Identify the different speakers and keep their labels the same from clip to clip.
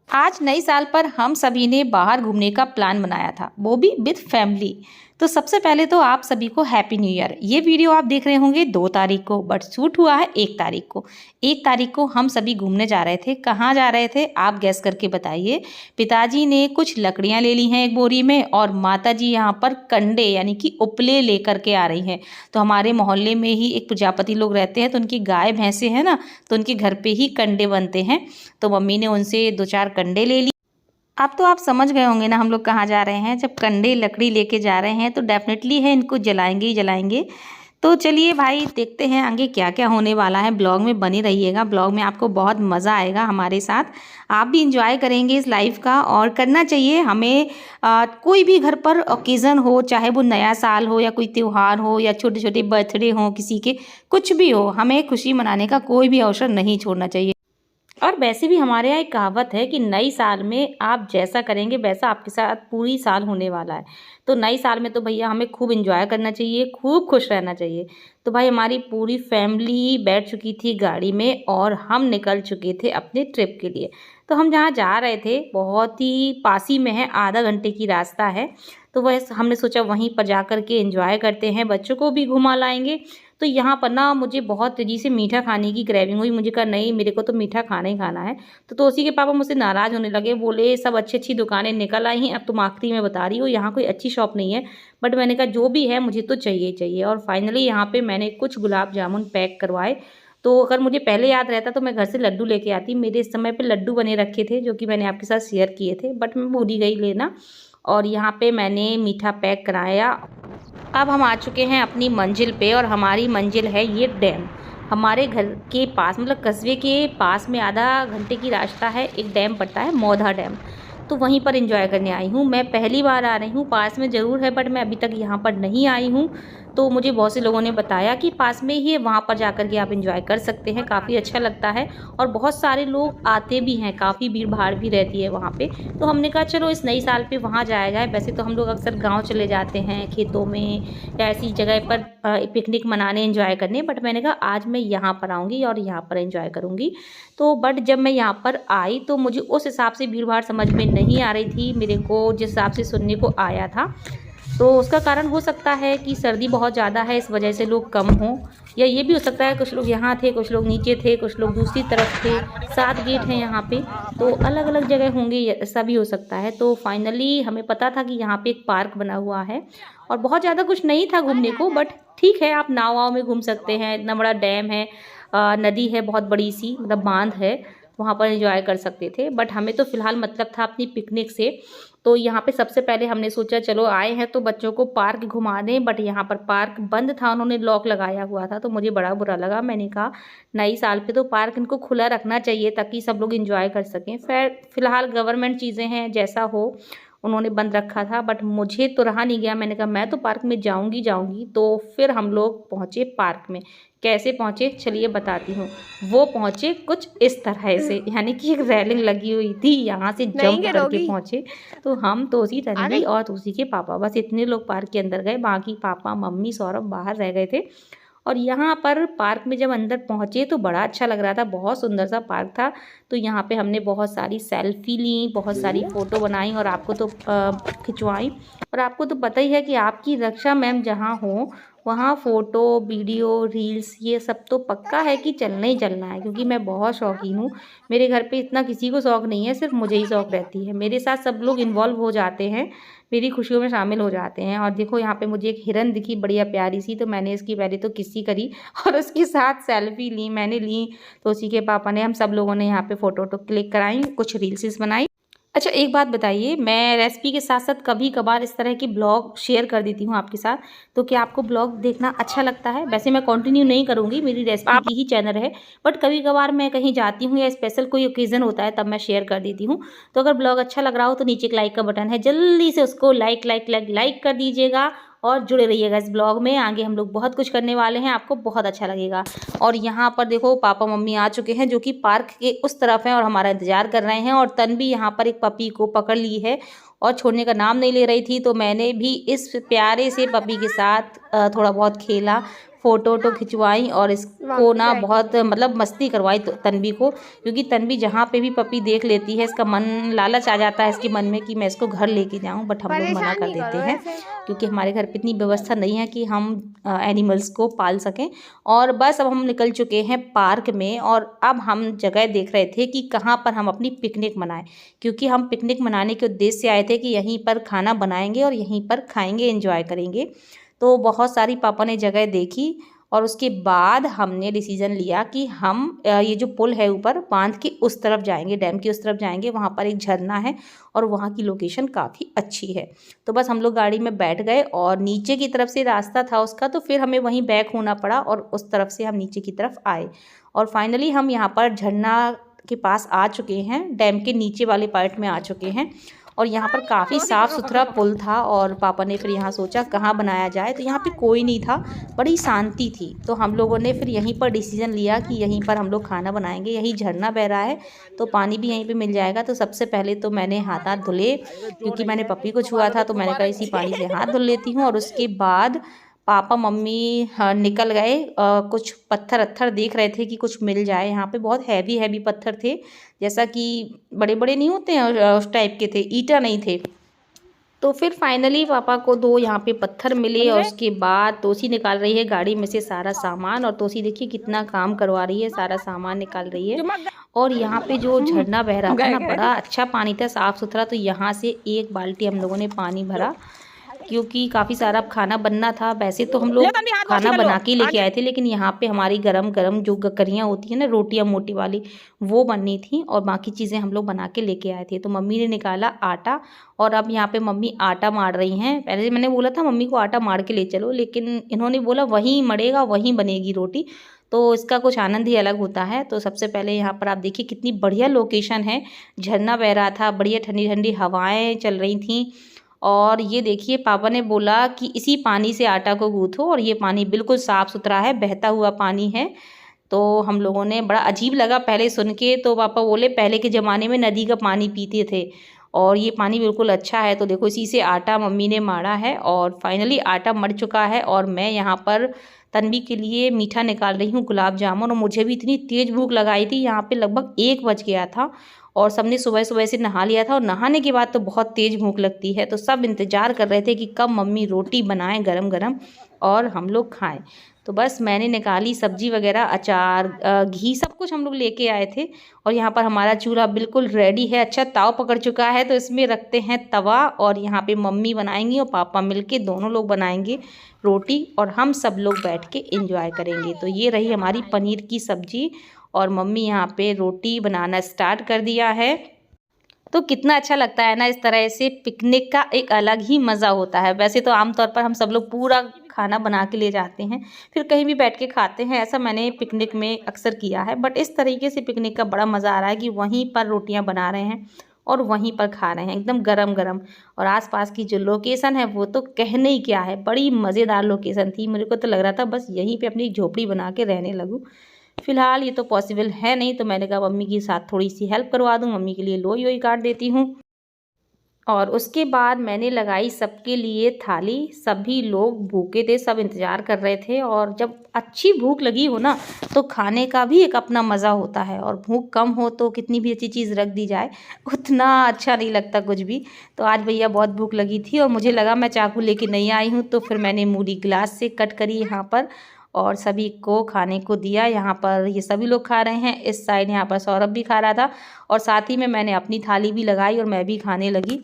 Speaker 1: आज नई साल पर हम सभी ने बाहर घूमने का प्लान बनाया था, वो भी विद फैमिली। तो सबसे पहले तो आप सभी को हैप्पी न्यू ईयर। ये वीडियो आप देख रहे होंगे 2 तारीख को, बट शूट हुआ है 1 तारीख को। 1 तारीख को हम सभी घूमने जा रहे थे। कहाँ जा रहे थे आप गैस करके बताइए। पिताजी ने कुछ लकड़ियाँ ले ली हैं एक बोरी में, और माता जी यहाँ पर कंडे यानी कि उपले लेकर के आ रही हैं। तो हमारे मोहल्ले में ही एक प्रजापति लोग रहते हैं, तो उनकी गाय भैंसे हैं ना, तो उनके घर पे ही कंडे बनते हैं। तो मम्मी ने उनसे 2-4 कंडे ले लिए। अब तो आप समझ गए होंगे ना हम लोग कहाँ जा रहे हैं। जब कंडे लकड़ी लेके जा रहे हैं तो डेफिनेटली है इनको जलाएंगे ही जलाएंगे। तो चलिए भाई, देखते हैं आगे क्या क्या होने वाला है। ब्लॉग में बने रहिएगा, ब्लॉग में आपको बहुत मज़ा आएगा हमारे साथ। आप भी इंजॉय करेंगे इस लाइफ का, और करना चाहिए हमें। कोई भी घर पर ओकेज़न हो, चाहे वो नया साल हो या कोई त्यौहार हो या छोटे छोटे बर्थडे हो किसी के, कुछ भी हो, हमें खुशी मनाने का कोई भी अवसर नहीं छोड़ना चाहिए। और वैसे भी हमारे यहाँ एक कहावत है कि नई साल में आप जैसा करेंगे वैसा आपके साथ पूरी साल होने वाला है। तो नई साल में तो भैया हमें खूब एंजॉय करना चाहिए, खूब खुश रहना चाहिए। तो भाई हमारी पूरी फैमिली बैठ चुकी थी गाड़ी में और हम निकल चुके थे अपने ट्रिप के लिए। तो हम जहाँ जा रहे थे बहुत ही पास ही में है, आधा घंटे की रास्ता है। तो वह हमने सोचा वहीं पर जा कर के एंजॉय करते हैं, बच्चों को भी घुमा लाएंगे। तो यहाँ पर ना मुझे बहुत तेज़ी से मीठा खाने की क्रेविंग हुई। मुझे कहा नहीं, मेरे को तो मीठा खाना ही खाना है। तो तोसी के पापा मुझसे नाराज़ होने लगे, बोले सब अच्छी अच्छी दुकानें निकल आई हैं, अब तुम आखिरी में बता रही हो यहाँ कोई अच्छी शॉप नहीं है। बट मैंने कहा जो भी है मुझे तो चाहिए चाहिए। और फाइनली यहाँ पे मैंने कुछ गुलाब जामुन पैक करवाए। तो अगर मुझे पहले याद रहता तो मैं घर से लड्डू लेके आती। मेरे इस समय पे लड्डू बने रखे थे जो कि मैंने आपके साथ शेयर किए थे, बट मैं भूल ही गई लेना। और यहाँ पे मैंने मीठा पैक कराया। अब हम आ चुके हैं अपनी मंजिल पे, और हमारी मंजिल है ये डैम। हमारे घर के पास, मतलब कस्बे के पास में आधा घंटे की रास्ता है, एक डैम पड़ता है मौधा डैम। तो वहीं पर एंजॉय करने आई हूँ। मैं पहली बार आ रही हूँ, पास में ज़रूर है बट मैं अभी तक यहाँ पर नहीं आई हूँ। तो मुझे बहुत से लोगों ने बताया कि पास में ही है, वहाँ पर जाकर के आप एंजॉय कर सकते हैं, काफ़ी अच्छा लगता है। और बहुत सारे लोग आते भी हैं, काफ़ी भीड़ भाड़ भी रहती है वहाँ पे। तो हमने कहा चलो इस नई साल पे वहाँ जाया जाए। वैसे तो हम लोग अक्सर गाँव चले जाते हैं खेतों में या ऐसी जगह पर पिकनिक मनाने एंजॉय करने, बट मैंने कहा आज मैं यहाँ पर आऊँगी और यहाँ पर एंजॉय करूँगी। तो बट जब मैं यहाँ पर आई तो मुझे उस हिसाब से भीड़ भाड़ समझ में नहीं आ रही थी, मेरे को जिस हिसाब से सुनने को आया था। तो उसका कारण हो सकता है कि सर्दी बहुत ज़्यादा है, इस वजह से लोग कम हों, या ये भी हो सकता है कुछ लोग यहाँ थे, कुछ लोग नीचे थे, कुछ लोग दूसरी तरफ थे। 7 गेट हैं यहाँ पे, तो अलग अलग जगह होंगे, ऐसा भी हो सकता है। तो फाइनली हमें पता था कि यहाँ पे एक पार्क बना हुआ है, और बहुत ज़्यादा कुछ नहीं था घूमने को, बट ठीक है आप नाव वाव में घूम सकते हैं। इतना बड़ा डैम है, नदी है बहुत बड़ी सी, मतलब बांध है, वहाँ पर एंजॉय कर सकते थे। बट हमें तो फ़िलहाल मतलब था अपनी पिकनिक से। तो यहाँ पे सबसे पहले हमने सोचा चलो आए हैं तो बच्चों को पार्क घुमा दें, बट यहाँ पर पार्क बंद था, उन्होंने लॉक लगाया हुआ था। तो मुझे बड़ा बुरा लगा। मैंने कहा नई साल पे तो पार्क इनको खुला रखना चाहिए ताकि सब लोग एंजॉय कर सकें। फ़िलहाल गवर्नमेंट चीज़ें हैं, जैसा हो उन्होंने बंद रखा था, बट मुझे तो रहा नहीं गया। मैंने कहा मैं तो पार्क में जाऊंगी जाऊंगी। तो फिर हम लोग पहुँचे पार्क में। कैसे पहुँचे चलिए बताती हूँ। वो पहुँचे कुछ इस तरह से, यानी कि एक रेलिंग लगी हुई थी, यहाँ से जंप करके पहुँचे। तो हम तोसी, तन्वी और तोसी के पापा, बस इतने लोग पार्क के अंदर गए, बाकी पापा मम्मी सौरभ बाहर रह गए थे। और यहाँ पर पार्क में जब अंदर पहुँचे तो बड़ा अच्छा लग रहा था, बहुत सुंदर सा पार्क था। तो यहाँ पे हमने बहुत सारी सेल्फी ली, बहुत सारी फ़ोटो बनाई, और आपको तो खिंचवाई। और आपको तो पता ही है कि आपकी रक्षा मैम जहाँ हो वहाँ फ़ोटो वीडियो रील्स ये सब तो पक्का है कि चलना ही चलना है, क्योंकि मैं बहुत शौकीन हूँ। मेरे घर पे इतना किसी को शौक़ नहीं है, सिर्फ मुझे ही शौक़ रहती है। मेरे साथ सब लोग इन्वॉल्व हो जाते हैं, मेरी खुशियों में शामिल हो जाते हैं। और देखो यहाँ पे मुझे एक हिरन दिखी बढ़िया प्यारी सी, तो मैंने इसकी पहले तो किस्सी करी और उसके साथ सेल्फी ली, मैंने ली। तो उसी के पापा ने, हम सब लोगों ने यहाँ पे फ़ोटो क्लिक कराई, कुछ रील्स बनाई। अच्छा एक बात बताइए, मैं रेसिपी के साथ साथ कभी कभार इस तरह की ब्लॉग शेयर कर देती हूँ आपके साथ, तो क्या आपको ब्लॉग देखना अच्छा लगता है? वैसे मैं कंटिन्यू नहीं करूँगी, मेरी रेसिपी की ही चैनल है, बट कभी कभार मैं कहीं जाती हूँ या स्पेशल कोई ओकेज़न होता है तब मैं शेयर कर देती हूँ। तो अगर ब्लॉग अच्छा लग रहा हो तो नीचे एक लाइक का बटन है, जल्दी से उसको लाइक कर दीजिएगा। और जुड़े रहिएगा इस ब्लॉग में, आगे हम लोग बहुत कुछ करने वाले हैं, आपको बहुत अच्छा लगेगा। और यहाँ पर देखो पापा मम्मी आ चुके हैं जो कि पार्क के उस तरफ हैं और हमारा इंतज़ार कर रहे हैं। और तन्वी यहाँ पर एक पपी को पकड़ ली है और छोड़ने का नाम नहीं ले रही थी, तो मैंने भी इस प्यारे से पपी के साथ थोड़ा बहुत खेला। फ़ोटो वोटो खिंचवाई और इसको ना बहुत मतलब मस्ती करवाई तन्वी को, क्योंकि तन्वी जहाँ पे भी पपी देख लेती है इसका मन लालच आ जाता है इसके मन में कि मैं इसको घर लेके जाऊँ, बट हम लोग मना कर देते हैं क्योंकि हमारे घर पे इतनी व्यवस्था नहीं है कि हम एनिमल्स को पाल सकें। और बस अब हम निकल चुके हैं पार्क में और अब हम जगह देख रहे थे कि कहाँ पर हम अपनी पिकनिक मनाएं, क्योंकि हम पिकनिक मनाने के उद्देश्य से आए थे कि यहीं पर खाना बनाएंगे और यहीं पर खाएंगे, एंजॉय करेंगे। तो बहुत सारी पापा ने जगह देखी और उसके बाद हमने डिसीज़न लिया कि हम ये जो पुल है ऊपर बांध के उस तरफ जाएंगे, डैम की उस तरफ जाएंगे। वहाँ पर एक झरना है और वहाँ की लोकेशन काफ़ी अच्छी है। तो बस हम लोग गाड़ी में बैठ गए और नीचे की तरफ से रास्ता था उसका, तो फिर हमें वहीं बैक होना पड़ा और उस तरफ से हम नीचे की तरफ आए और फाइनली हम यहाँ पर झरना के पास आ चुके हैं, डैम के नीचे वाले पार्ट में आ चुके हैं। और यहाँ पर काफ़ी साफ़ सुथरा पुल था और पापा ने फिर यहाँ सोचा कहाँ बनाया जाए, तो यहाँ पे कोई नहीं था, बड़ी शांति थी। तो हम लोगों ने फिर यहीं पर डिसीज़न लिया कि यहीं पर हम लोग खाना बनाएंगे। यही झरना बह रहा है तो पानी भी यहीं पे मिल जाएगा। तो सबसे पहले तो मैंने हाथ धुले, क्योंकि मैंने पप्पी को छुआ था तो मैंने कहा इसी पानी से हाथ धुल लेती हूँ। और उसके बाद पापा मम्मी निकल गए, कुछ पत्थर अत्थर देख रहे थे कि कुछ मिल जाए। यहाँ पे बहुत हैवी हैवी पत्थर थे, जैसा कि बड़े बड़े नहीं होते हैं उस टाइप के थे, ईंटा नहीं थे। तो फिर फाइनली पापा को 2 यहाँ पे पत्थर मिले और उसके बाद तोसी निकाल रही है गाड़ी में से सारा सामान। और तोसी देखिए कितना काम करवा रही है, सारा सामान निकाल रही है। और यहाँ पे जो झरना बह रहा था ना, बड़ा अच्छा पानी था, साफ़ सुथरा। तो यहाँ से 1 बाल्टी हम लोगों ने पानी भरा, क्योंकि काफ़ी सारा खाना बनना था। वैसे तो हम लोग खाना बना के लेके आए थे, लेकिन यहाँ पे हमारी गरम गरम जो गकरियाँ होती हैं ना, रोटियाँ मोटी वाली, वो बननी थी और बाकी चीज़ें हम लोग बना के लेके आए थे। तो मम्मी ने निकाला आटा और अब यहाँ पे मम्मी आटा मार रही हैं। पहले मैंने बोला था मम्मी को आटा मार के ले चलो, लेकिन इन्होंने बोला वहीं मड़ेगा वहीं बनेगी रोटी, तो इसका कुछ आनंद ही अलग होता है। तो सबसे पहले यहाँ पर आप देखिए कितनी बढ़िया लोकेशन है, झरना बह रहा था, बढ़िया ठंडी ठंडी हवाएँ चल रही थीं। और ये देखिए पापा ने बोला कि इसी पानी से आटा को गूँथो और ये पानी बिल्कुल साफ़ सुथरा है, बहता हुआ पानी है। तो हम लोगों ने, बड़ा अजीब लगा पहले सुन के, तो पापा बोले पहले के ज़माने में नदी का पानी पीते थे और ये पानी बिल्कुल अच्छा है। तो देखो इसी से आटा मम्मी ने मारा है और फाइनली आटा मर चुका है। और मैं यहाँ पर तन्वी के लिए मीठा निकाल रही हूँ, गुलाब जामुन। और मुझे भी इतनी तेज़ भूख लगाई थी, यहाँ पे लगभग 1 बज गया था और सबने सुबह सुबह से नहा लिया था और नहाने के बाद तो बहुत तेज़ भूख लगती है। तो सब इंतज़ार कर रहे थे कि कब मम्मी रोटी बनाएं गरम गरम और हम लोग खाएं। तो बस मैंने निकाली सब्जी वगैरह, अचार, घी, सब कुछ हम लोग लेके आए थे। और यहाँ पर हमारा चूल्हा बिल्कुल रेडी है, अच्छा ताव पकड़ चुका है। तो इसमें रखते हैं तवा और यहाँ पे मम्मी बनाएंगी और पापा मिलके दोनों लोग बनाएंगे रोटी और हम सब लोग बैठ के एंजॉय करेंगे। तो ये रही हमारी पनीर की सब्जी और मम्मी यहाँ पे रोटी बनाना स्टार्ट कर दिया है। तो कितना अच्छा लगता है ना, इस तरह से पिकनिक का एक अलग ही मज़ा होता है। वैसे तो आमतौर पर हम सब लोग पूरा खाना बना के ले जाते हैं, फिर कहीं भी बैठ के खाते हैं, ऐसा मैंने पिकनिक में अक्सर किया है। बट इस तरीके से पिकनिक का बड़ा मज़ा आ रहा है कि वहीं पर रोटियां बना रहे हैं और वहीं पर खा रहे हैं एकदम गरम गरम। और आसपास की जो लोकेशन है वो तो कहने ही क्या है, बड़ी मज़ेदार लोकेशन थी। मेरे को तो लग रहा था बस यहीं पे अपनी झोपड़ी बना के रहने लगूँ। फिलहाल ये तो पॉसिबल है नहीं, तो मैंने कहा मम्मी के साथ थोड़ी सी हेल्प करवा दूँ, मम्मी के लिए लोई वोई काट देती हूँ। और उसके बाद मैंने लगाई सबके लिए थाली। सभी लोग भूखे थे, सब इंतज़ार कर रहे थे। और जब अच्छी भूख लगी हो ना, तो खाने का भी एक अपना मज़ा होता है। और भूख कम हो तो कितनी भी अच्छी चीज़ रख दी जाए उतना अच्छा नहीं लगता कुछ भी। तो आज भैया बहुत भूख लगी थी और मुझे लगा मैं चाकू लेके नहीं आई हूँ, तो फिर मैंने मूली गिलास से कट करी यहाँ पर और सभी को खाने को दिया। यहाँ पर ये सभी लोग खा रहे हैं, इस साइड यहाँ पर सौरभ भी खा रहा था और साथ ही में मैंने अपनी थाली भी लगाई और मैं भी खाने लगी।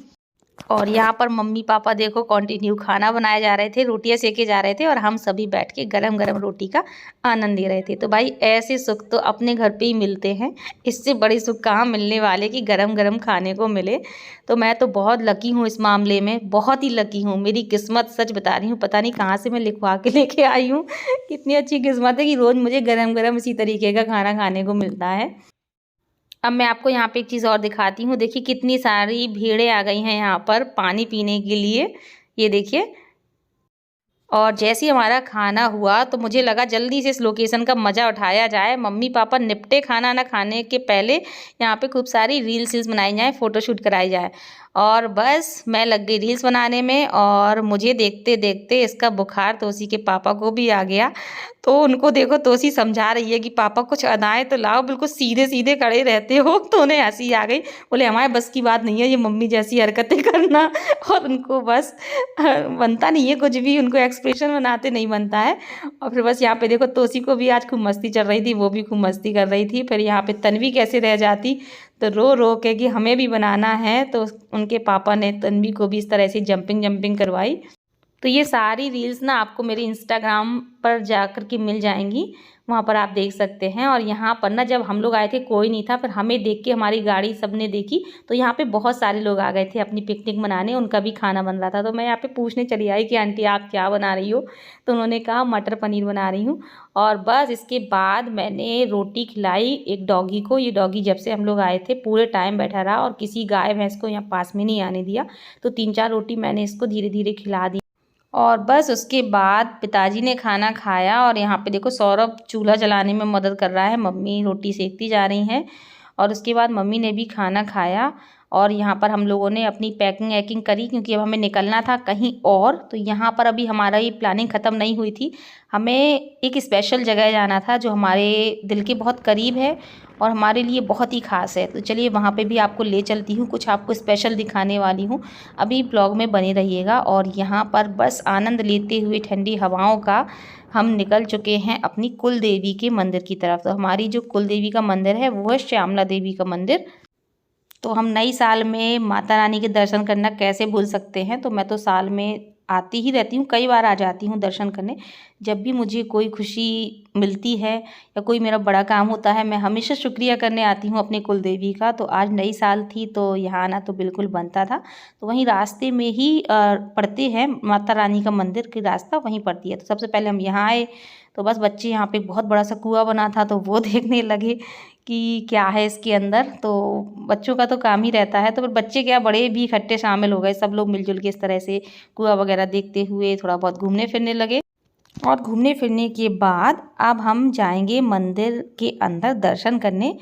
Speaker 1: और यहाँ पर मम्मी पापा देखो कंटिन्यू खाना बनाए जा रहे थे, रोटियां सेके जा रहे थे और हम सभी बैठ के गरम गरम रोटी का आनंद ले रहे थे। तो भाई ऐसे सुख तो अपने घर पे ही मिलते हैं, इससे बड़े सुख कहाँ मिलने वाले कि गरम गरम खाने को मिले। तो मैं तो बहुत लकी हूँ इस मामले में, बहुत ही लकी हूँ। मेरी किस्मत सच बता रही हूँ, पता नहीं कहाँ से मैं लिखवा के लेके आई हूँ। कितनी अच्छी किस्मत है कि रोज़ मुझे गरम गरम इसी तरीके का खाना खाने को मिलता है। अब मैं आपको यहाँ पे एक चीज़ और दिखाती हूँ। देखिए कितनी सारी भीड़ें आ गई हैं यहाँ पर पानी पीने के लिए, ये देखिए। और जैसे ही हमारा खाना हुआ तो मुझे लगा जल्दी से इस लोकेशन का मज़ा उठाया जाए। मम्मी पापा निपटे खाना ना खाने के पहले यहाँ पे खूब सारी रील्स बनाई जाए, फ़ोटोशूट कराई जाए। और बस मैं लग गई रील्स बनाने में और मुझे देखते देखते इसका बुखार तोसी के पापा को भी आ गया। तो उनको देखो तोसी समझा रही है कि पापा कुछ अदाएँ तो लाओ, बिल्कुल सीधे-सीधे खड़े रहते हो। तो उन्हें हँसी आ गई। बोले हमारे बस की बात नहीं है ये मम्मी जैसी हरकतें करना। और उनको बस बनता नहीं है कुछ भी, उनको एक्सप्रेशन बनाते नहीं बनता है। और फिर बस यहाँ पे देखो तोसी को भी आज खूब मस्ती चल रही थी, वो भी खूब मस्ती कर रही थी। फिर यहाँ पे तन्वी कैसे रह जाती, तो रो रो के कि हमें भी बनाना है, तो उनके पापा ने तन्वी को भी इस तरह से जंपिंग करवाई। तो ये सारी रील्स ना आपको मेरे इंस्टाग्राम पर जाकर के मिल जाएंगी, वहाँ पर आप देख सकते हैं। और यहाँ पर ना जब हम लोग आए थे कोई नहीं था, फिर हमें देख के हमारी गाड़ी सबने देखी, तो यहाँ पे बहुत सारे लोग आ गए थे अपनी पिकनिक मनाने, उनका भी खाना बन रहा था। तो मैं यहाँ पे पूछने चली आई कि आंटी आप क्या बना रही हो, तो उन्होंने कहा मटर पनीर बना रही हूँ। और बस इसके बाद मैंने रोटी खिलाई एक डॉगी को। ये डॉगी जब से हम लोग आए थे पूरे टाइम बैठा रहा और किसी गाय भैंस को यहाँ पास में नहीं आने दिया। तो 3-4 रोटी मैंने इसको धीरे धीरे खिला दी। और बस उसके बाद पिताजी ने खाना खाया और यहाँ पे देखो सौरभ चूल्हा जलाने में मदद कर रहा है, मम्मी रोटी सेकती जा रही हैं। और उसके बाद मम्मी ने भी खाना खाया और यहाँ पर हम लोगों ने अपनी पैकिंग वैकिंग करी, क्योंकि अब हमें निकलना था कहीं और। तो यहाँ पर अभी हमारा ये प्लानिंग ख़त्म नहीं हुई थी, हमें एक स्पेशल जगह जाना था जो हमारे दिल के बहुत करीब है और हमारे लिए बहुत ही ख़ास है। तो चलिए वहाँ पे भी आपको ले चलती हूँ, कुछ आपको स्पेशल दिखाने वाली हूँ, अभी ब्लॉग में बने रहिएगा। और यहाँ पर बस आनंद लेते हुए ठंडी हवाओं का हम निकल चुके हैं अपनी कुल देवी के मंदिर की तरफ। तो हमारी जो कुल देवी का मंदिर है वो है श्यामला देवी का मंदिर। तो हम नई साल में माता रानी के दर्शन करना कैसे भूल सकते हैं। तो मैं तो साल में आती ही रहती हूँ, कई बार आ जाती हूँ दर्शन करने। जब भी मुझे कोई खुशी मिलती है या कोई मेरा बड़ा काम होता है, मैं हमेशा शुक्रिया करने आती हूँ अपने कुल देवी का। तो आज नई साल थी तो यहाँ आना तो बिल्कुल बनता था। तो वहीं रास्ते में ही पड़ते हैं माता रानी का मंदिर की, रास्ता वहीं पड़ती है। तो सबसे पहले हम यहाँ आए, तो बस बच्चे यहाँ पे बहुत बड़ा सा कुआं बना था तो वो देखने लगे कि क्या है इसके अंदर। तो बच्चों का तो काम ही रहता है, तो फिर बच्चे क्या बड़े भी इकट्ठे शामिल हो गए, सब लोग मिलजुल के इस तरह से कुआं वगैरह देखते हुए थोड़ा बहुत घूमने फिरने लगे। और घूमने फिरने के बाद अब हम जाएंगे मंदिर के अंदर दर्शन करने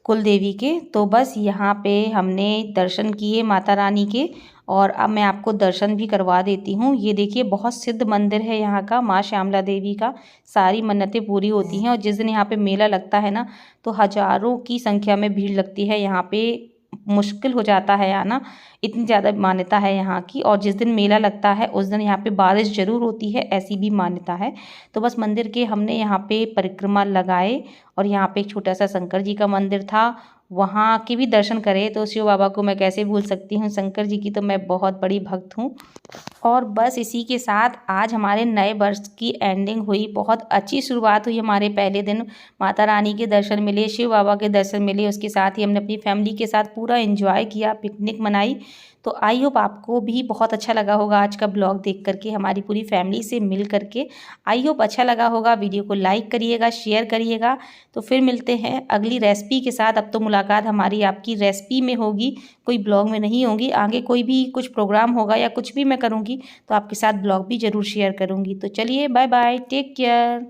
Speaker 1: कुल देवी के। तो बस यहाँ पे हमने दर्शन किए माता रानी के और अब मैं आपको दर्शन भी करवा देती हूँ। ये देखिए बहुत सिद्ध मंदिर है यहाँ का, माँ श्यामला देवी का सारी मन्नतें पूरी होती हैं। और जिस दिन यहाँ पे मेला लगता है ना, तो हज़ारों की संख्या में भीड़ लगती है यहाँ पे, मुश्किल हो जाता है आना, इतनी ज़्यादा मान्यता है यहाँ की। और जिस दिन मेला लगता है उस दिन यहाँ पे बारिश ज़रूर होती है, ऐसी भी मान्यता है। तो बस मंदिर के हमने यहाँ पे परिक्रमा लगाए और यहाँ पे एक छोटा सा शंकर जी का मंदिर था, वहाँ के भी दर्शन करे। तो शिव बाबा को मैं कैसे भूल सकती हूँ, शंकर जी की तो मैं बहुत बड़ी भक्त हूँ। और बस इसी के साथ आज हमारे नए वर्ष की एंडिंग हुई, बहुत अच्छी शुरुआत हुई हमारे पहले दिन। माता रानी के दर्शन मिले, शिव बाबा के दर्शन मिले, उसके साथ ही हमने अपनी फैमिली के साथ पूरा एंजॉय किया, पिकनिक मनाई। तो आई होप आपको भी बहुत अच्छा लगा होगा आज का ब्लॉग देख करके, हमारी पूरी फैमिली से मिल करके। आई होप अच्छा लगा होगा, वीडियो को लाइक करिएगा, शेयर करिएगा। तो फिर मिलते हैं अगली रेसिपी के साथ। अब तो मुलाकात हमारी आपकी रेसिपी में होगी, कोई ब्लॉग में नहीं होगी। आगे कोई भी कुछ प्रोग्राम होगा या कुछ भी मैं करूँगी तो आपके साथ ब्लॉग भी ज़रूर शेयर करूँगी। तो चलिए बाय बाय, टेक केयर।